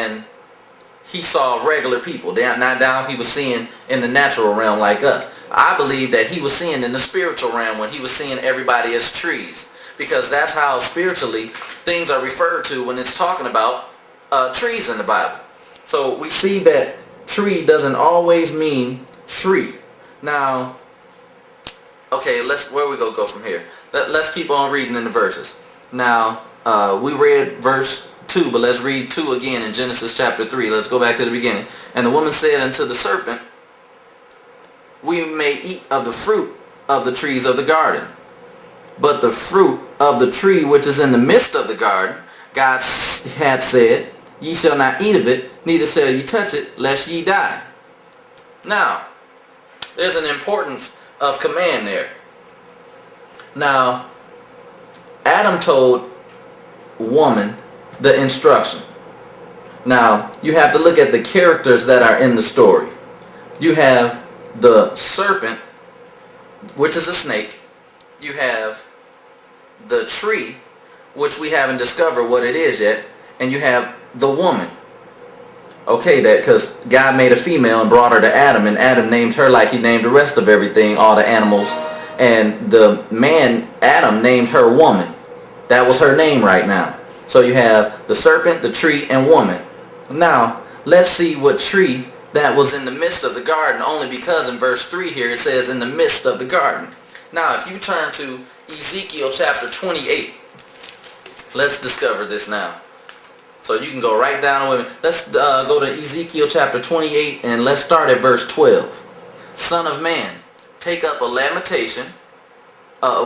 and he saw regular people. Now he was seeing in the natural realm like us. I believe that he was seeing in the spiritual realm when he was seeing everybody as trees, because that's how spiritually things are referred to when it's talking about trees in the Bible. So we see that tree doesn't always mean tree. Now, okay, where we go from here? Let's keep on reading in the verses. Now, we read verse 2, but let's read 2 again in Genesis chapter 3. Let's go back to the beginning. And the woman said unto the serpent, we may eat of the fruit of the trees of the garden. But the fruit of the tree which is in the midst of the garden, God had said, ye shall not eat of it, neither shall ye touch it, lest ye die. Now, there's an importance of command there. Now, Adam told woman the instruction. Now, you have to look at the characters that are in the story. You have the serpent, which is a snake. You have the tree, which we haven't discovered what it is yet. And you have the woman. Okay, that because God made a female and brought her to Adam, and Adam named her like he named the rest of everything, all the animals. And the man, Adam, named her woman. That was her name right now. So you have the serpent, the tree, and woman. Now, let's see what tree that was in the midst of the garden, only because in verse 3 here it says in the midst of the garden. Now, if you turn to Ezekiel chapter 28, let's discover this now. So you can go right down with me. Let's go to Ezekiel chapter 28, and let's start at verse 12. Son of man, take up a lamentation,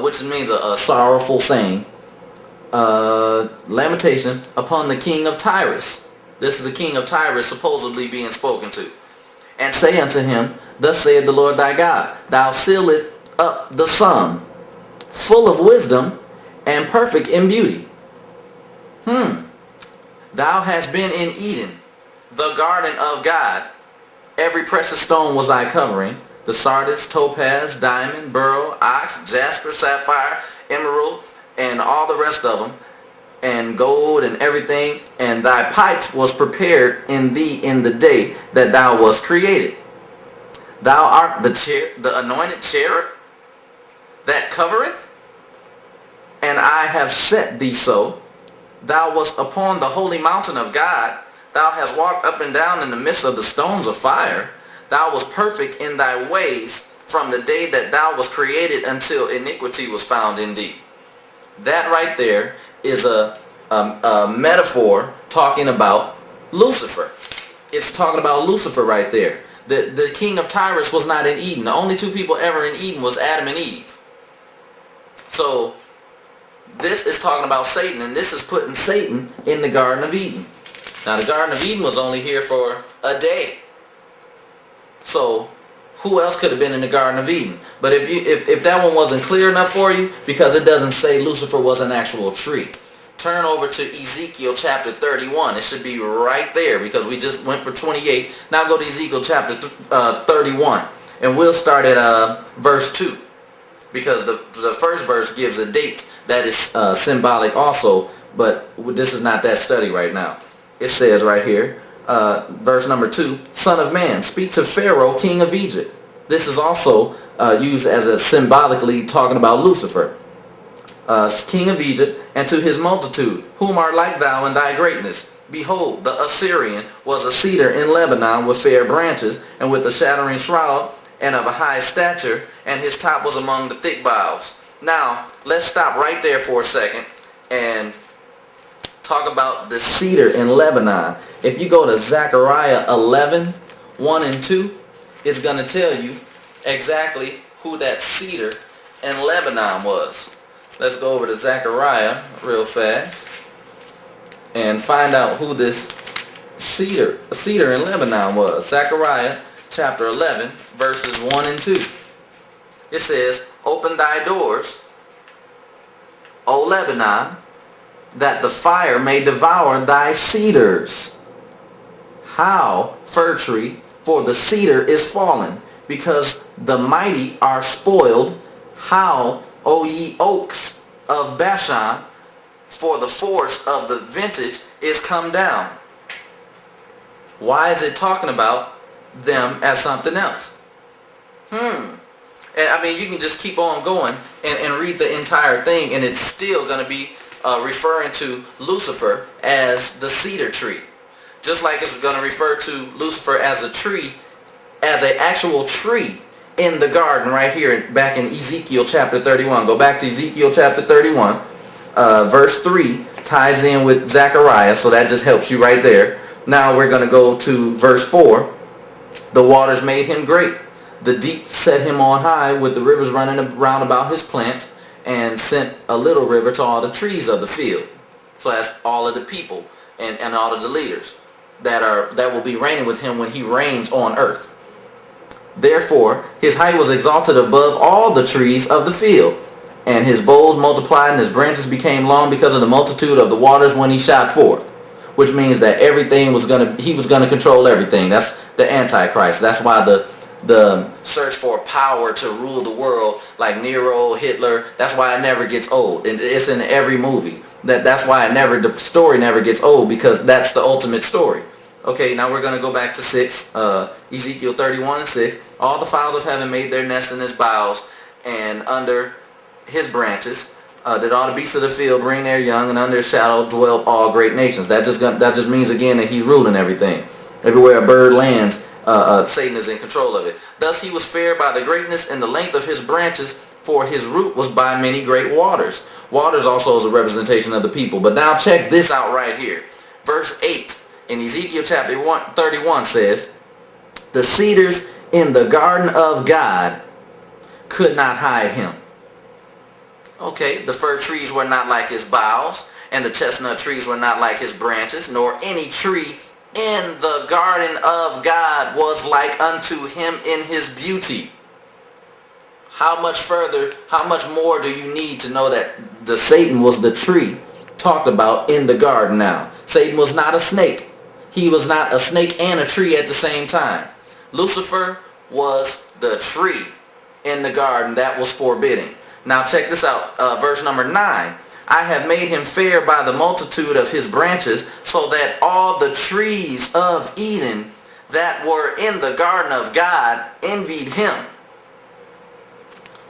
which means a sorrowful saying, lamentation upon the king of Tyrus. This is the king of Tyrus supposedly being spoken to. And say unto him, thus saith the Lord thy God, thou sealest up the sum, full of wisdom and perfect in beauty. Thou hast been in Eden, the garden of God. Every precious stone was thy covering, the sardius, topaz, diamond, beryl, onyx, jasper, sapphire, emerald, and all the rest of them, and gold and everything. And thy pipes was prepared in thee in the day that thou wast created. Thou art the anointed cherub that covereth, and I have set thee so. Thou wast upon the holy mountain of God. Thou hast walked up and down in the midst of the stones of fire. Thou wast perfect in thy ways from the day that thou wast created until iniquity was found in thee. That right there is a metaphor talking about Lucifer. It's talking about Lucifer right there. The king of Tyrus was not in Eden. The only two people ever in Eden was Adam and Eve. So this is talking about Satan, and this is putting Satan in the Garden of Eden. Now the Garden of Eden was only here for a day. So who else could have been in the Garden of Eden? But if that one wasn't clear enough for you, because it doesn't say Lucifer was an actual tree, turn over to Ezekiel chapter 31. It should be right there, because we just went for 28. Now go to Ezekiel chapter 31, and we'll start at verse 2, because the first verse gives a date that is symbolic also, but this is not that study right now. It says right here, verse number 2, Son of man, speak to Pharaoh, king of Egypt. This is also used as a symbolically talking about Lucifer, king of Egypt, and to his multitude, whom art like thou in thy greatness. Behold, the Assyrian was a cedar in Lebanon with fair branches, and with a shattering shroud, and of a high stature, and his top was among the thick boughs. Now, let's stop right there for a second and talk about the cedar in Lebanon. If you go to Zechariah 11, 1 and 2, it's going to tell you exactly who that cedar in Lebanon was. Let's go over to Zechariah real fast and find out who this cedar in Lebanon was. Zechariah chapter 11, verses 1 and 2. It says, open thy doors, O Lebanon, that the fire may devour thy cedars. How, fir tree, for the cedar is fallen, because the mighty are spoiled. How, O ye oaks of Bashan, for the force of the vintage is come down. Why is it talking about them as something else? And I mean, you can just keep on going and read the entire thing, and it's still going to be referring to Lucifer as the cedar tree. Just like it's going to refer to Lucifer as a tree, as an actual tree in the garden right here back in Ezekiel chapter 31. Go back to Ezekiel chapter 31. Verse 3 ties in with Zechariah, so that just helps you right there. Now we're going to go to verse 4. The waters made him great. The deep set him on high, with the rivers running around about his plants, and sent a little river to all the trees of the field. So that's all of the people and all of the leaders that will be reigning with him when he reigns on earth. Therefore, his height was exalted above all the trees of the field, and his boughs multiplied, and his branches became long because of the multitude of the waters when he shot forth. Which means that he was gonna control everything. That's the Antichrist. That's why the search for power to rule the world, like Nero, Hitler, that's why it never gets old. And it's in every movie. That's why the story never gets old, because that's the ultimate story. Okay, now we're going to go back to 6, Ezekiel 31 and 6. All the fowls of heaven made their nests in his boughs, and under his branches did all the beasts of the field bring their young, and under his shadow dwelt all great nations. That just means again that he's ruling everything. Everywhere a bird lands, Satan is in control of it. Thus he was fair by the greatness and the length of his branches, for his root was by many great waters. Waters also is a representation of the people. But now check this out right here. Verse 8 in Ezekiel chapter 31 says, the cedars in the garden of God could not hide him. Okay, the fir trees were not like his boughs, and the chestnut trees were not like his branches, nor any tree in the garden of God was like unto him in his beauty. How much further, how much more do you need to know that the Satan was the tree talked about in the garden now? Satan was not a snake. He was not a snake and a tree at the same time. Lucifer was the tree in the garden that was forbidden. Now check this out, verse number 9. I have made him fair by the multitude of his branches, so that all the trees of Eden that were in the garden of God envied him.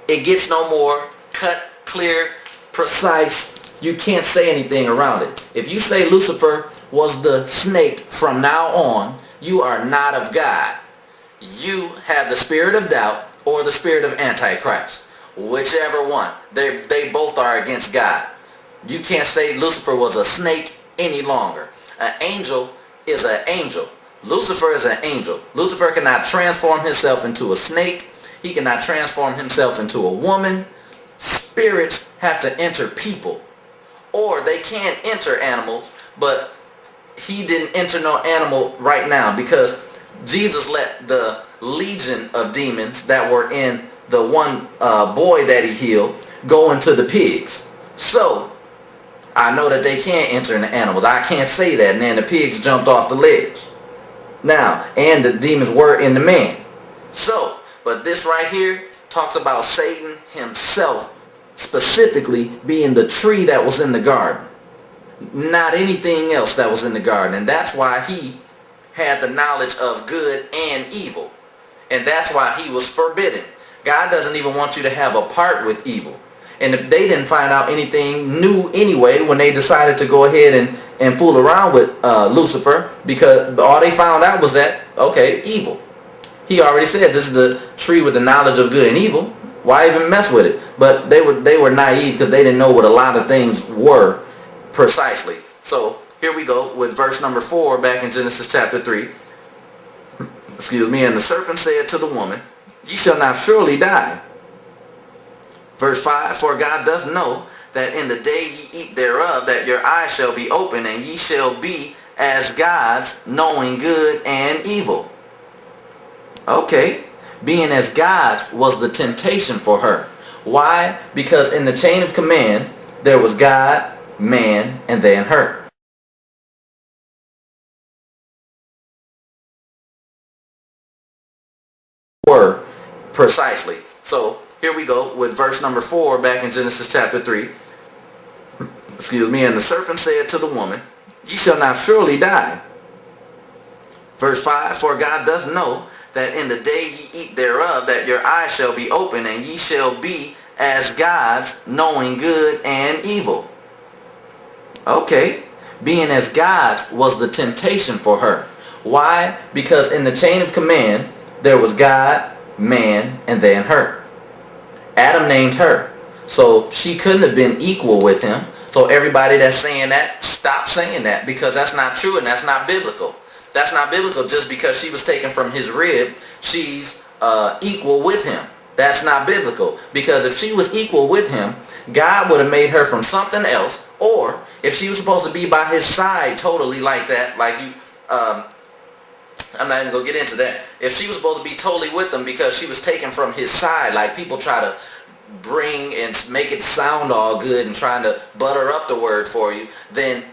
It gets no more cut, clear, precise. You can't say anything around it. If you say Lucifer was the snake from now on, you are not of God. You have the spirit of doubt or the spirit of Antichrist. Whichever one. They both are against God. You can't say Lucifer was a snake any longer. An angel is an angel. Lucifer is an angel. Lucifer cannot transform himself into a snake. He cannot transform himself into a woman. Spirits have to enter people. Or they can enter animals, but he didn't enter no animal right now, because Jesus let the legion of demons that were in the one boy that he healed go into the pigs. So I know that they can't enter into animals. I can't say that. And then the pigs jumped off the ledge. Now, and the demons were in the man. So, but this right here talks about Satan himself specifically being the tree that was in the garden. Not anything else that was in the garden. And that's why he had the knowledge of good and evil. And that's why he was forbidden. God doesn't even want you to have a part with evil. And if they didn't find out anything new anyway when they decided to go ahead and fool around with Lucifer, because all they found out was that, okay, evil. He already said this is the tree with the knowledge of good and evil. Why even mess with it? But they were naive, because they didn't know what a lot of things were precisely. So here we go with verse number 4 back in Genesis chapter 3. Excuse me. And the serpent said to the woman, ye shall not surely die. Verse 5, for God doth know that in the day ye eat thereof, that your eyes shall be open, and ye shall be as gods, knowing good and evil. Okay, being as gods was the temptation for her. Why? Because in the chain of command, there was God, man, and then her. Were precisely. So here we go with verse number 4 back in Genesis chapter 3. Excuse me. And the serpent said to the woman, ye shall not surely die. Verse 5, for God doth know that in the day ye eat thereof, that your eyes shall be open, and ye shall be as gods, knowing good and evil. Okay, being as gods was the temptation for her. Why? Because in the chain of command, there was God, man, and then her. Adam named her. So she couldn't have been equal with him. So everybody that's saying that, stop saying that, because that's not true and that's not biblical. That's not biblical. Just because she was taken from his rib, she's equal with him. That's not biblical. Because if she was equal with him, God would have made her from something else. Or if she was supposed to be by his side totally like that, like you, I'm not even going to get into that. If she was supposed to be totally with him because she was taken from his side, like people try to bring and make it sound all good and trying to butter up the word for you, then